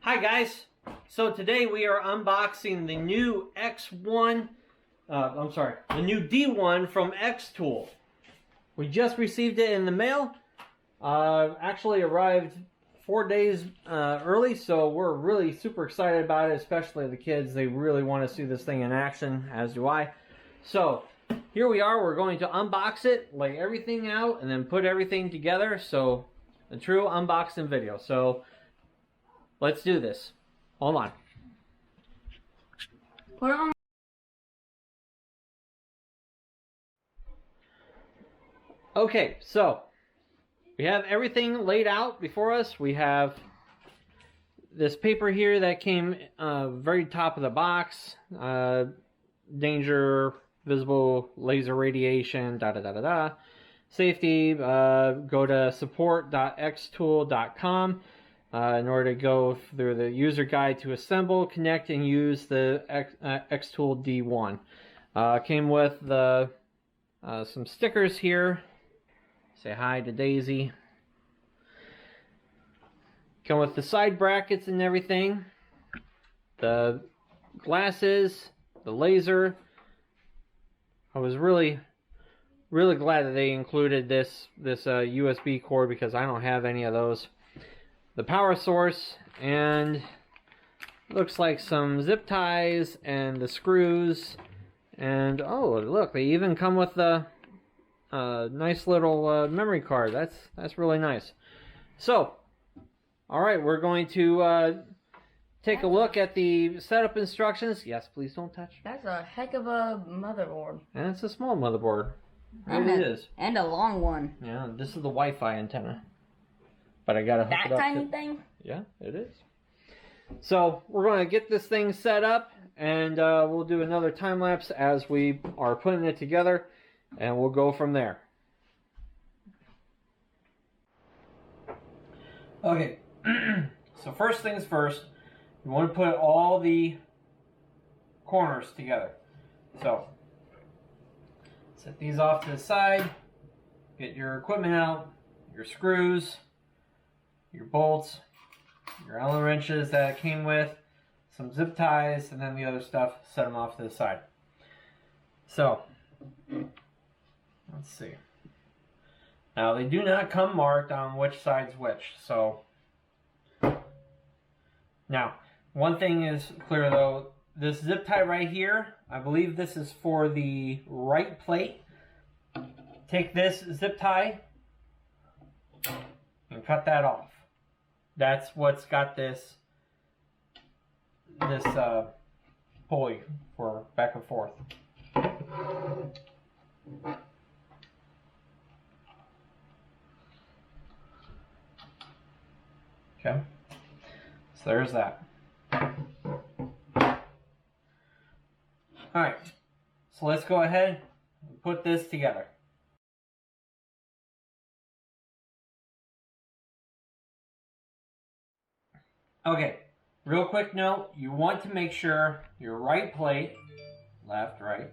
Hi guys, so today we are unboxing the new the new D1 from xTool. We just received it in the mail. Actually arrived 4 days early, so we're really super excited about it, especially the kids. They really want to see this thing in action, as do I. So here we are, we're going to unbox it, lay everything out, and then put everything together. So a true unboxing video. So let's do this. Hold on. Put it on. Okay, so we have everything laid out before us. We have this paper here that came very top of the box. Danger, visible laser radiation, Safety, go to support.xtool.com. In order to go through the user guide to assemble, connect, and use the xTool D1. Came with the some stickers here. Say hi to Daisy. Come with the side brackets and everything. The glasses, the laser. I was really glad that they included this USB cord because I don't have any of those. The power source, and looks like some zip ties and the screws, and oh look, they even come with the nice little memory card. That's really nice. So alright, we're going to take a look at the setup instructions. Yes, please don't touch. That's a heck of a motherboard. And it's a small motherboard. It is. And a long one. Yeah, this is the Wi-Fi antenna. But I gotta hook it up. That tiny thing? Yeah, it is. So we're going to get this thing set up, and we'll do another time lapse as we are putting it together, and we'll go from there. Okay, so first things first, you want to put all the corners together. So set these off to the side, get your equipment out, your screws, your bolts, your Allen wrenches that it came with, some zip ties, and then the other stuff, set them off to the side. So, let's see. Now, they do not come marked on which side's which, so. Now, one thing is clear though, this zip tie right here, I believe this is for the right plate. Take this zip tie and cut that off. That's what's got this pulley for back and forth. Okay, so there's that. Alright, so let's go ahead and put this together. Okay, real quick note, you want to make sure your right plate, left, right,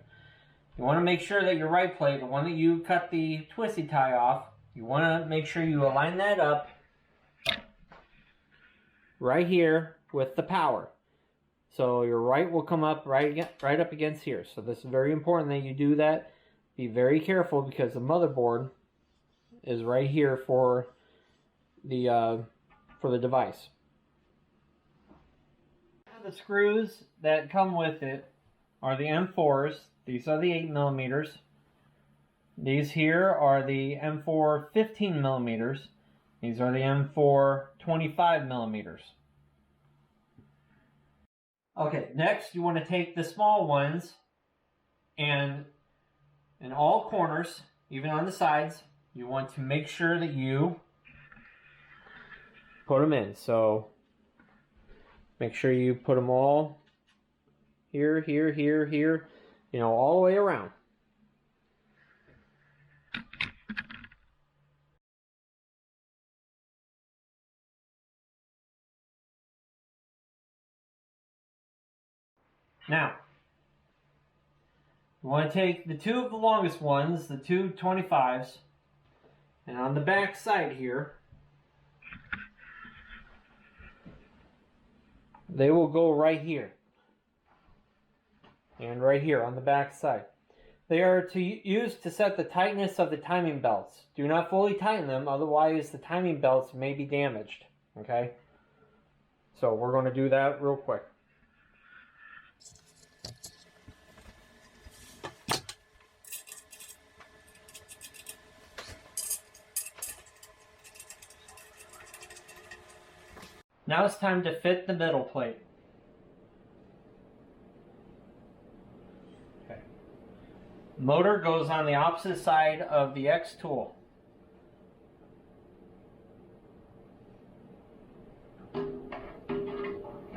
you want to make sure that your right plate, the one that you cut the twisty tie off, you want to make sure you align that up right here with the power. So your right will come up right up against here. So this is very important that you do that. Be very careful because the motherboard is right here for the device. The screws that come with it are the M4s. These are the 8 millimeters. These here are the M4 15 millimeters. These are the M4 25 millimeters. Okay, next you want to take the small ones and in all corners, even on the sides, you want to make sure that you put them in. So make sure you put them all here, here, here, here, you know, all the way around. Now, you want to take the two of the longest ones, the two 25s, and on the back side here, they will go right here. And right here on the back side. They are used to set the tightness of the timing belts. Do not fully tighten them, otherwise the timing belts may be damaged. Okay? So we're going to do that real quick. Now it's time to fit the middle plate. Okay. Motor goes on the opposite side of the xTool.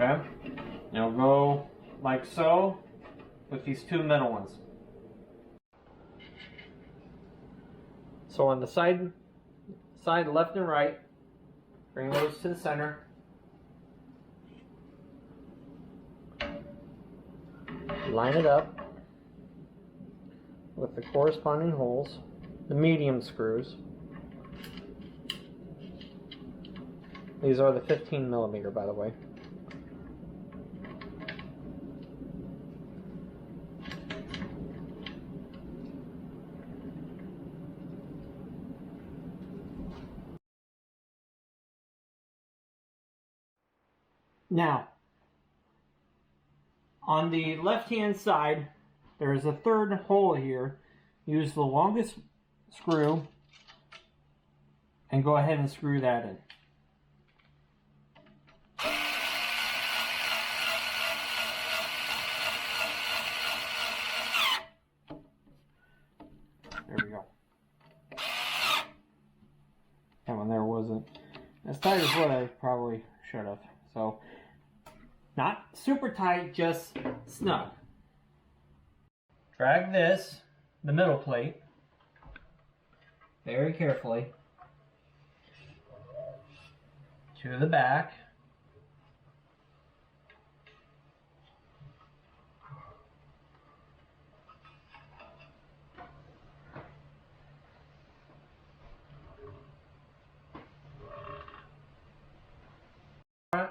Okay. Now go like so with these two middle ones. So on the side left and right, bring those to the center. Line it up with the corresponding holes, the medium screws. These are the 15 millimeter, by the way. Now, on the left-hand side, there is a third hole here. Use the longest screw and go ahead and screw that in. There we go. That one there wasn't as tight as what I probably should have. So, not super tight, just snug. Drag this, the middle plate, very carefully to the back.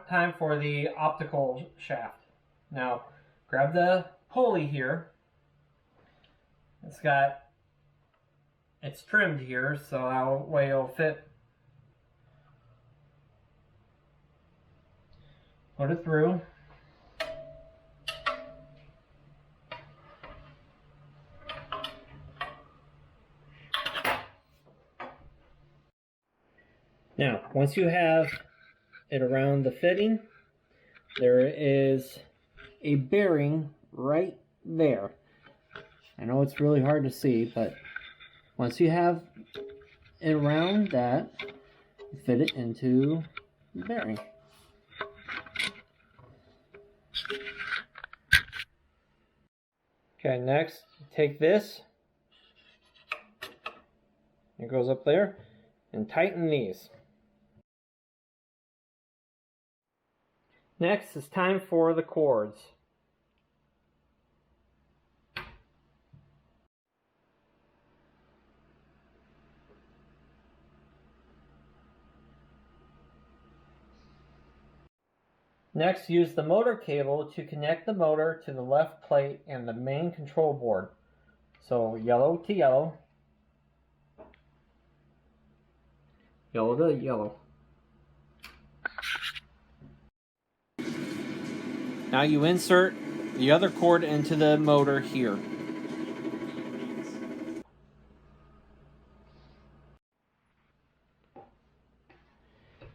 Time for the optical shaft. Now, grab the pulley here. It's trimmed here, so that way it'll fit. Put it through. Now, once you have it around the fitting, there is a bearing right there. I know it's really hard to see, but once you have it around that, fit it into the bearing. Okay, next, take this, it goes up there, and tighten these. Next, it's time for the cords. Next, use the motor cable to connect the motor to the left plate and the main control board. So, yellow to yellow. Yellow to yellow. Now you insert the other cord into the motor here.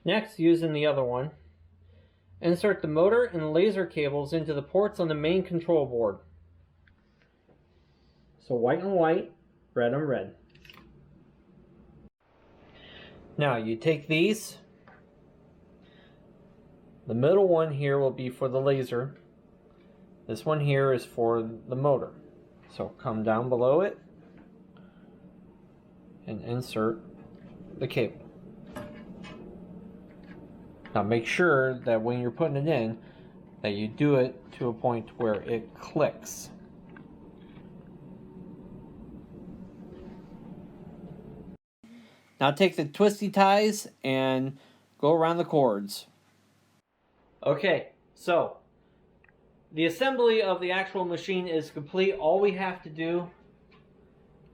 Next, using the other one, insert the motor and laser cables into the ports on the main control board. So white on white, red on red. Now you take these. The middle one here will be for the laser. This one here is for the motor. So come down below it and insert the cable. Now make sure that when you're putting it in, that you do it to a point where it clicks. Now take the twisty ties and go around the cords. Okay, So, the assembly of the actual machine is complete. All we have to do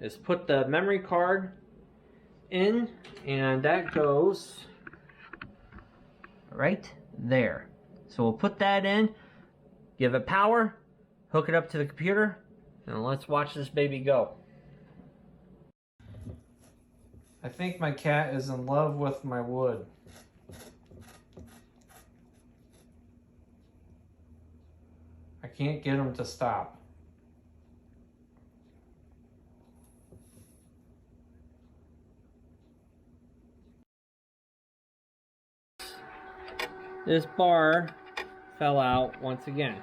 is put the memory card in, and that goes right there. So we'll put that in, give it power, hook it up to the computer, and let's watch this baby go. I think my cat is in love with my wood. I can't get him to stop. This bar fell out once again.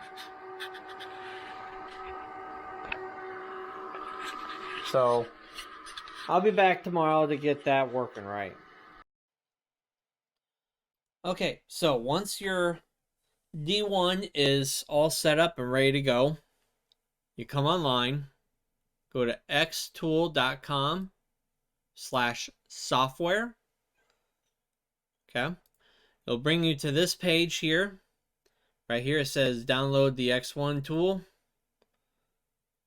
So I'll be back tomorrow to get that working right. Okay, so once your D1 is all set up and ready to go, you come online, go to xtool.com/software. Okay. It'll bring you to this page here. Right here it says download the X1 tool.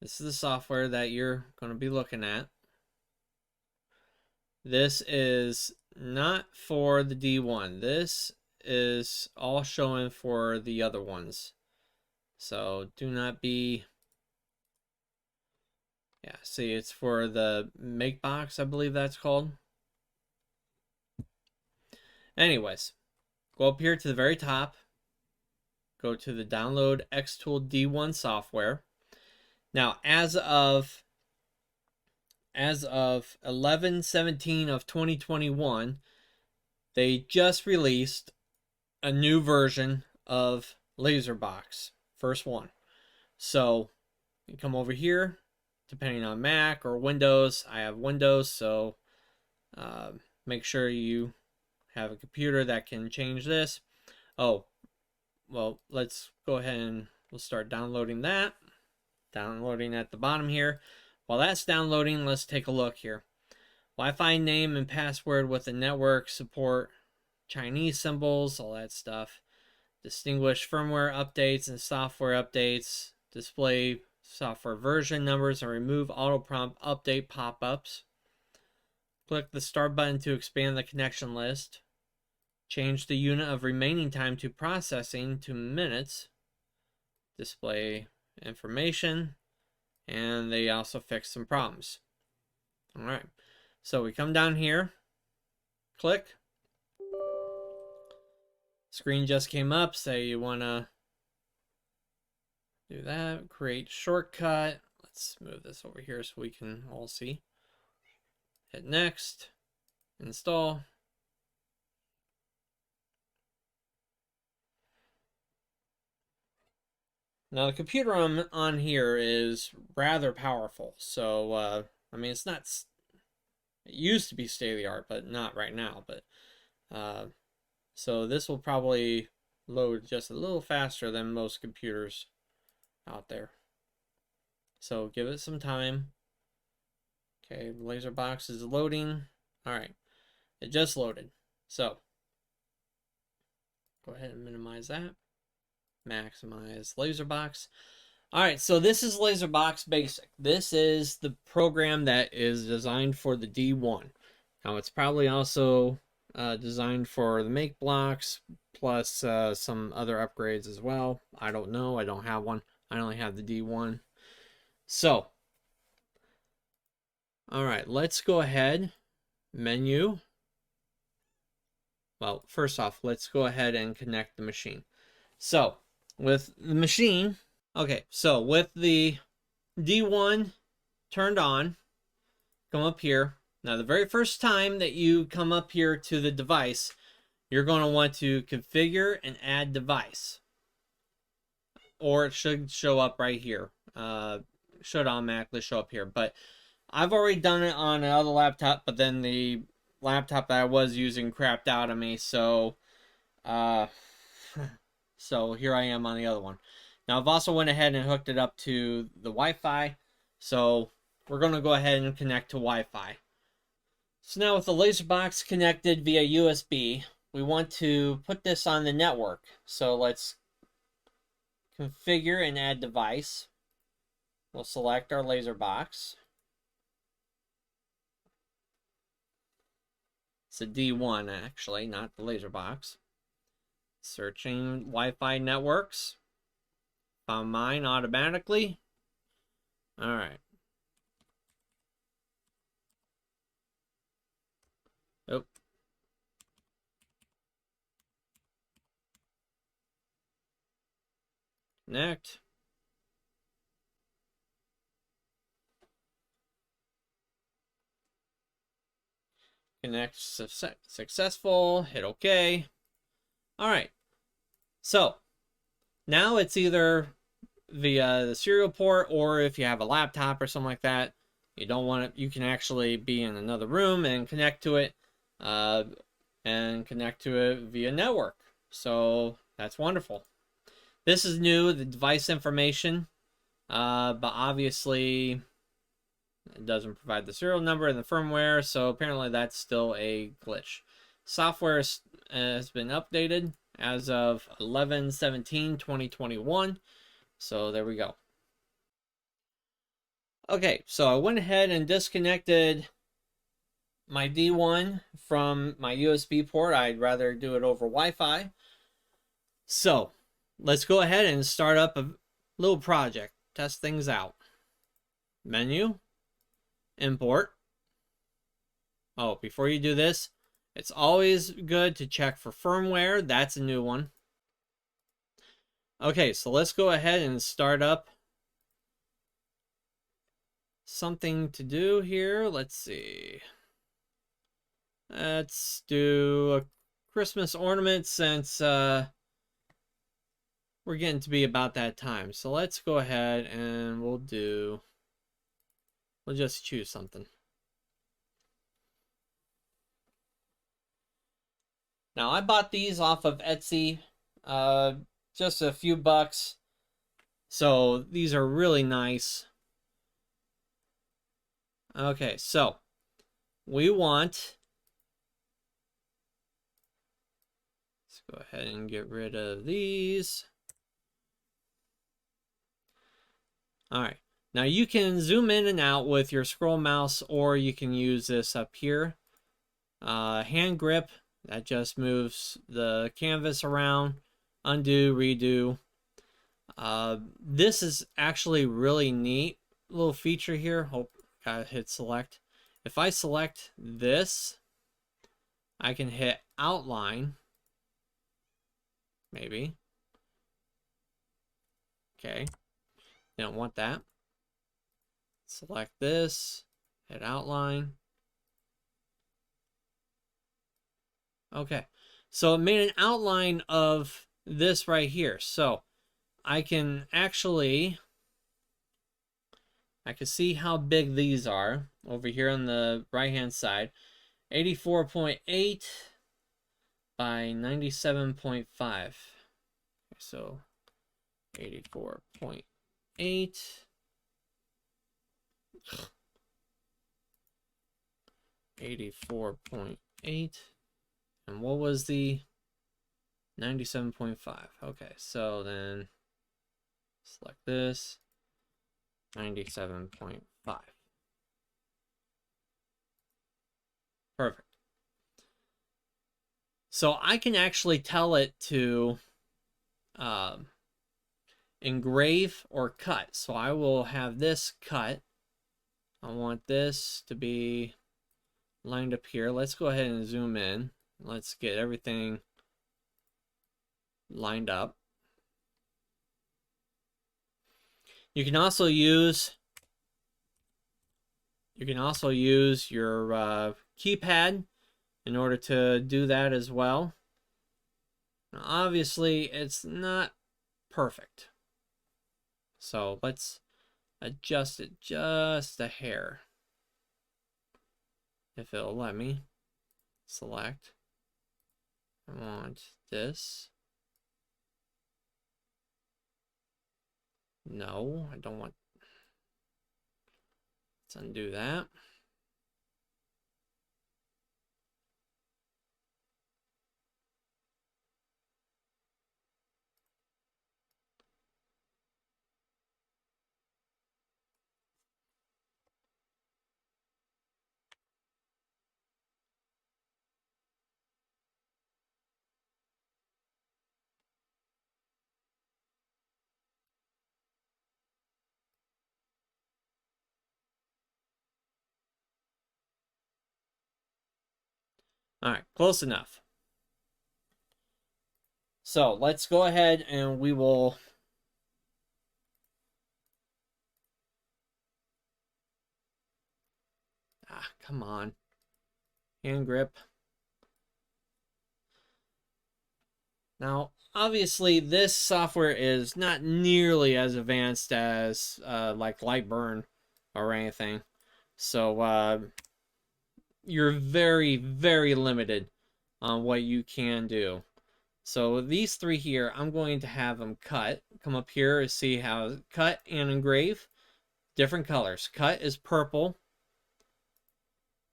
This is the software that you're going to be looking at. This is not for the D1. This is all showing for the other ones. So do not be... Yeah, see, it's for the Makeblok, I believe that's called. Anyways, go up here to the very top. Go to the download xTool D1 software. Now, as of 11/17 of 2021, they just released a new version of Laserbox, first one. So you come over here, depending on Mac or Windows. I have Windows, so make sure you have a computer that can change this. Oh, well, let's go ahead and we'll start downloading that. Downloading at the bottom here. While that's downloading, let's take a look here. Wi-Fi name and password with the network support, Chinese symbols, all that stuff. Distinguish firmware updates and software updates. Display software version numbers and remove auto prompt update pop-ups. Click the start button to expand the connection list. Change the unit of remaining time to processing to minutes. Display information. And they also fix some problems. Alright, so we come down here. Click. Screen just came up. Say you want to do that. Create shortcut. Let's move this over here so we can all see. Hit next. Install. Now the computer I'm on here is rather powerful, so I mean it's not. It used to be state of the art, but not right now. But so this will probably load just a little faster than most computers out there. So give it some time. Okay, the Laserbox is loading. All right, it just loaded. So go ahead and minimize that. Maximize Laserbox. Alright, so this is Laserbox Basic. This is the program that is designed for the D1. Now it's probably also designed for the Makebloks, plus some other upgrades as well. I don't know. I don't have one. I only have the D1. So, alright, let's go ahead. Menu. Well, first off, let's go ahead and connect the machine. So, with the machine, okay, so with the D1 turned on, come up here. Now, the very first time that you come up here to the device, you're going to want to configure and add device. Or it should show up right here. Should automatically show up here. But I've already done it on another laptop, but then the laptop that I was using crapped out on me, so so here I am on the other one. Now I've also went ahead and hooked it up to the Wi-Fi. So we're going to go ahead and connect to Wi-Fi. So now with the Laserbox connected via USB, we want to put this on the network. So let's configure and add device. We'll select our Laserbox. It's a D1 actually, not the Laserbox. Searching Wi-Fi networks. Found mine automatically. All right. Oh. Connect. Connect successful. Hit OK. All right. So now it's either via the serial port, or if you have a laptop or something like that, you don't want it, you can actually be in another room and connect to it, via network. So that's wonderful. This is new, the device information, but obviously it doesn't provide the serial number and the firmware, so apparently that's still a glitch. Software has been updated as of 11/17/2021. So there we go. Okay, so I went ahead and disconnected my D1 from my USB port. I'd rather do it over Wi-Fi. So let's go ahead and start up a little project. Test things out. Menu. Import. Oh, before you do this, it's always good to check for firmware. That's a new one. Okay, so let's go ahead and start up something to do here. Let's see. Let's do a Christmas ornament since we're getting to be about that time. So let's go ahead and we'll just choose something. Now I bought these off of Etsy, just a few bucks. So these are really nice. Okay, so we want, let's go ahead and get rid of these. All right, now you can zoom in and out with your scroll mouse, or you can use this up here. Hand grip, that just moves the canvas around. Undo, redo. This is actually really neat little feature here. Hope I hit select. If I select this, I can hit outline. Maybe. Okay. Don't want that. Select this, hit outline. Okay. So it made an outline of this right here. So I can actually, I can see how big these are over here on the right hand side. 84.8 by 97.5. So 84.8. 84.8. And what was the 97.5? Okay, so then select this. 97.5. Perfect. So I can actually tell it to engrave or cut. So I will have this cut. I want this to be lined up here. Let's go ahead and zoom in. Let's get everything lined up. You can also use your keypad in order to do that as well. Now, obviously, it's not perfect. So let's adjust it just a hair. If it'll let me. Select. I want this. No, I don't want. Let's undo that. All right, close enough. So let's go ahead and we will... come on. Hand grip. Now, obviously, this software is not nearly as advanced as like Lightburn or anything. So you're very, very limited on what you can do. So these three here, I'm going to have them cut. Come up here and see how cut and engrave. Different colors. Cut is purple.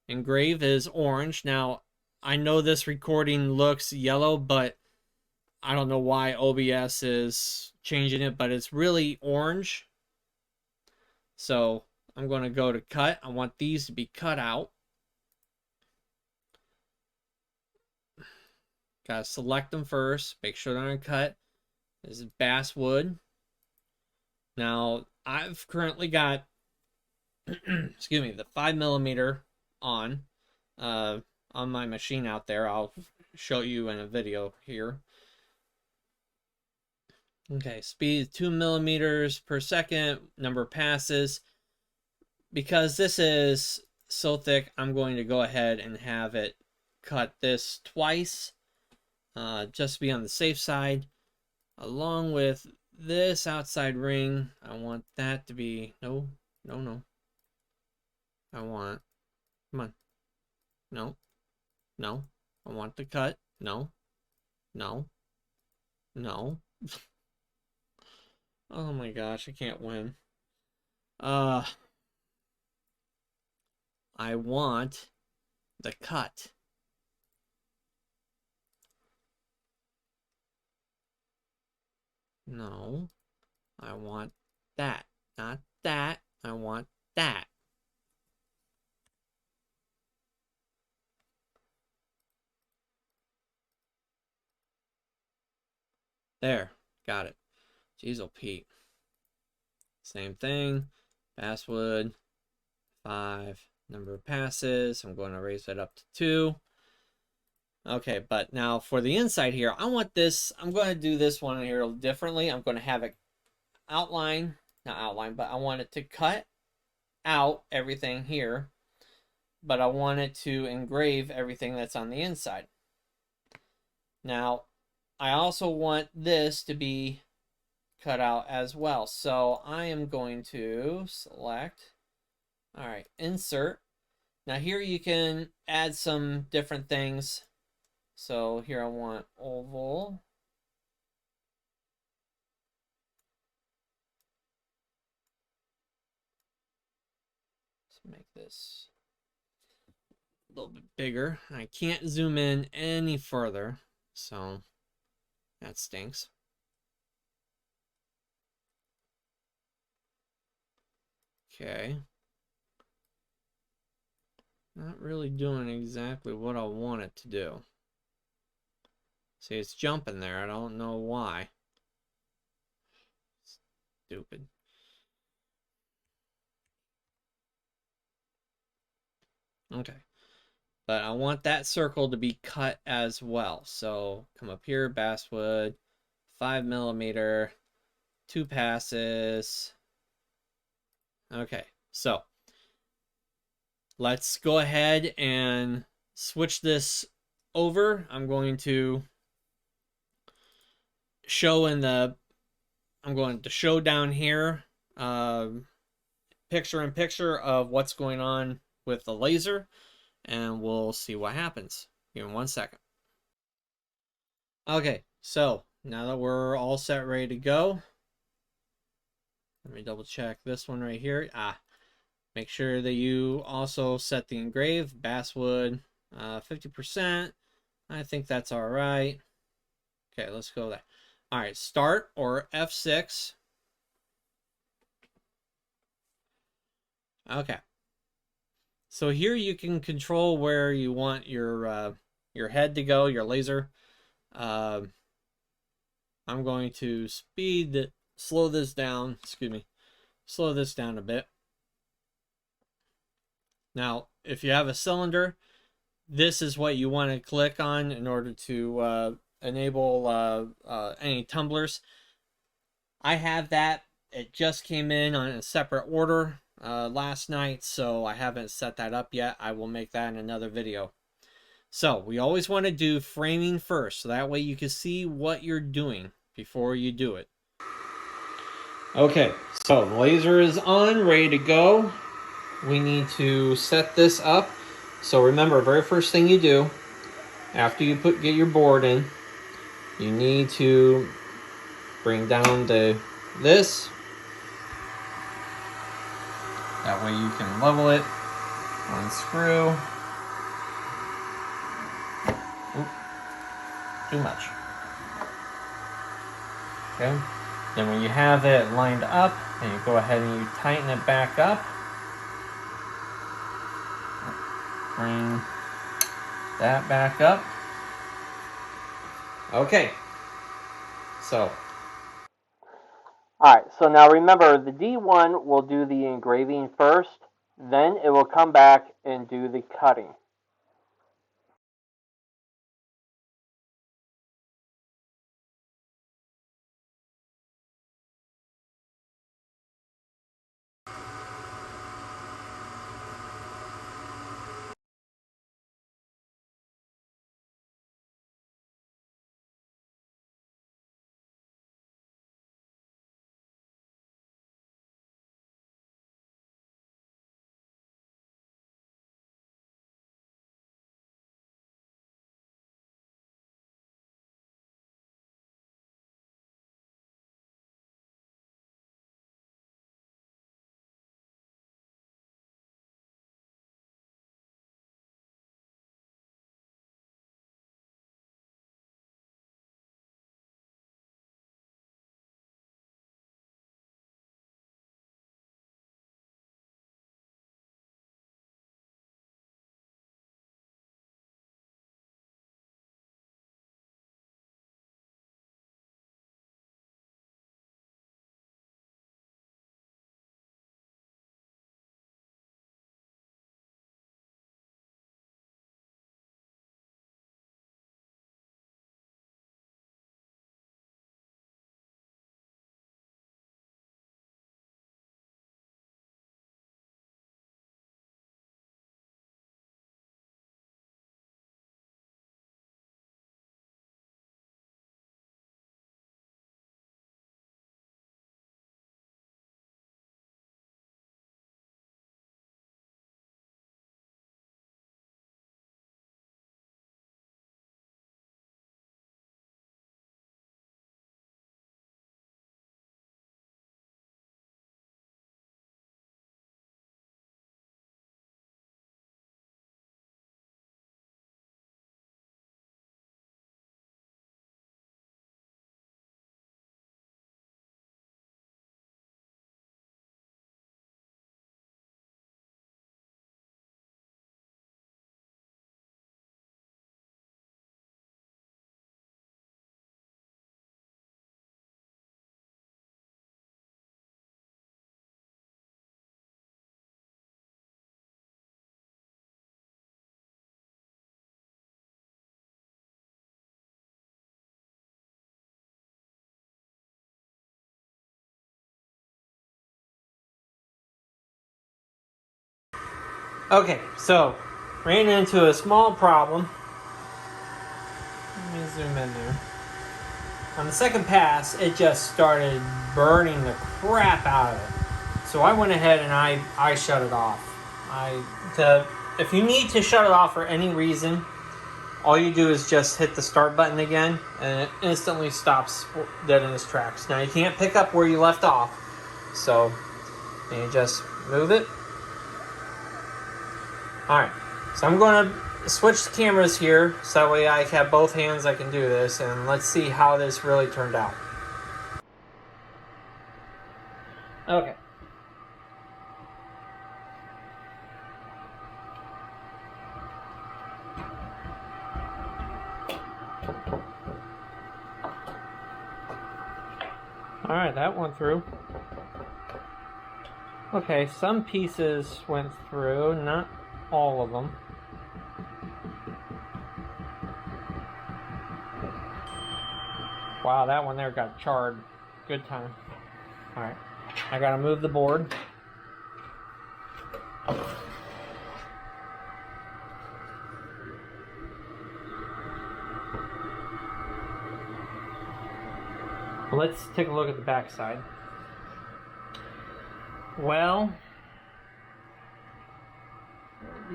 Engrave is orange. Now, I know this recording looks yellow, but I don't know why OBS is changing it, but it's really orange. So I'm going to go to cut. I want these to be cut out. Gotta select them first. Make sure they're uncut. This is basswood. Now, I've currently got, excuse me, the 5mm on my machine out there. I'll show you in a video here. Okay, speed 2mm per second, number of passes. Because this is so thick, I'm going to go ahead and have it cut this twice, just to be on the safe side. Along with this outside ring, I want that to be, no. I want, come on, no, I want the cut, no. Oh my gosh, I can't win. I want the cut. No, I want that, not that. I want that. There, got it. Jeez, oh Pete. Same thing. Basswood, 5. Number of passes. I'm going to raise that up to 2. Okay, but now for the inside here, I want this. I'm going to do this one here differently. I'm going to have it outline, not outline, but I want it to cut out everything here. But I want it to engrave everything that's on the inside. Now, I also want this to be cut out as well. So I am going to select, all right, insert. Now here you can add some different things. So here I want oval. Let's make this a little bit bigger. I can't zoom in any further, so that stinks. Okay. Not really doing exactly what I want it to do. See, it's jumping there. I don't know why. Stupid. Okay. But I want that circle to be cut as well. So come up here, basswood, 5mm, 2 passes. Okay, so let's go ahead and switch this over. I'm going to show in the, I'm going to show down here, picture in picture of what's going on with the laser, and we'll see what happens. Give me 1 second. Okay, so now that we're all set, ready to go, let me double check this one right here. Make sure that you also set the engrave, basswood, 50%. I think that's all right. Okay, let's go there. All right, start or F6. Okay. So here you can control where you want your head to go, your laser. I'm going to slow this down, excuse me, slow this down a bit. Now, if you have a cylinder, this is what you want to click on in order to enable any tumblers. I have that. It just came in on a separate order last night, so I haven't set that up yet. I will make that in another video. So we always want to do framing first, so that way you can see what you're doing before you do it. Okay, so the laser is on, ready to go. We need to set this up. So remember, very first thing you do after you get your board in, you need to bring down this. That way you can level it. Unscrew. Oop, too much. Okay. Then when you have it lined up, and you go ahead and you tighten it back up. Bring that back up. Okay. So. Alright, so now remember, the D1 will do the engraving first, then it will come back and do the cutting. Okay, so ran into a small problem. Let me zoom in there. On the second pass, it just started burning the crap out of it. So I went ahead and I shut it off. If you need to shut it off for any reason, all you do is just hit the start button again, and it instantly stops dead in its tracks. Now you can't pick up where you left off, so you just move it. Alright, so I'm going to switch the cameras here, so that way I have both hands I can do this, and let's see how this really turned out. Okay. Alright, that went through. Okay, some pieces went through, not all of them. Wow, that one there got charred. Good time. Alright, I gotta move the board. Let's take a look at the back side. Well,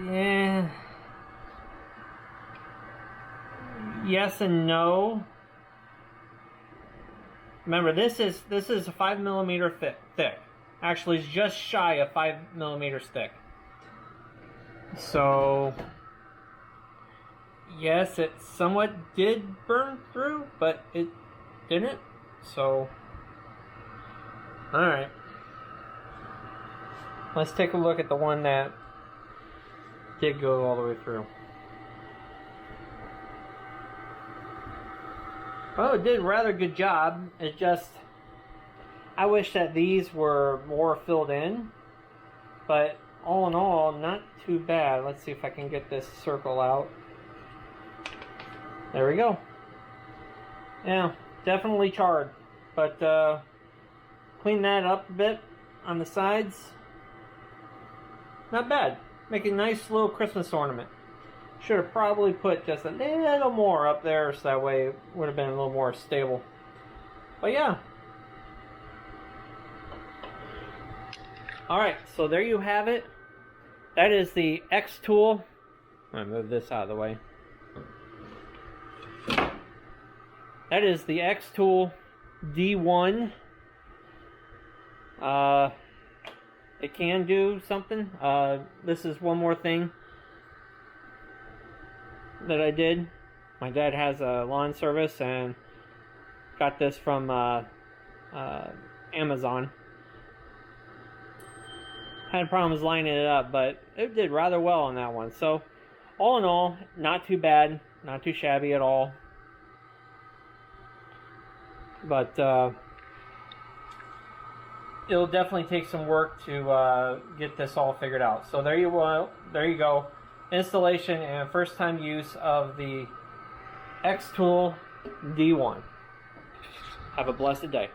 yeah, yes and no. Remember, this is a 5mm thick. Actually, it's just shy of 5mm thick. So, yes, it somewhat did burn through, but it didn't. So, all right. Let's take a look at the one that did go all the way through. Oh, it did a rather good job. It's just, I wish that these were more filled in, but all in all, not too bad. Let's see if I can get this circle out. There we go. Yeah, definitely charred, but clean that up a bit on the sides. Not bad. Make a nice little Christmas ornament. Should have probably put just a little more up there so that way it would have been a little more stable. But yeah. Alright, so there you have it. That is the xTool. I'm gonna move this out of the way. That is the xTool D1. It can do something. This is one more thing that I did. My dad has a lawn service and got this from Amazon. Had problems lining it up, but it did rather well on that one. So, all in all, not too bad, not too shabby at all. But it'll definitely take some work to get this all figured out. So there you go. Installation and first time use of the xTool D1. Have a blessed day.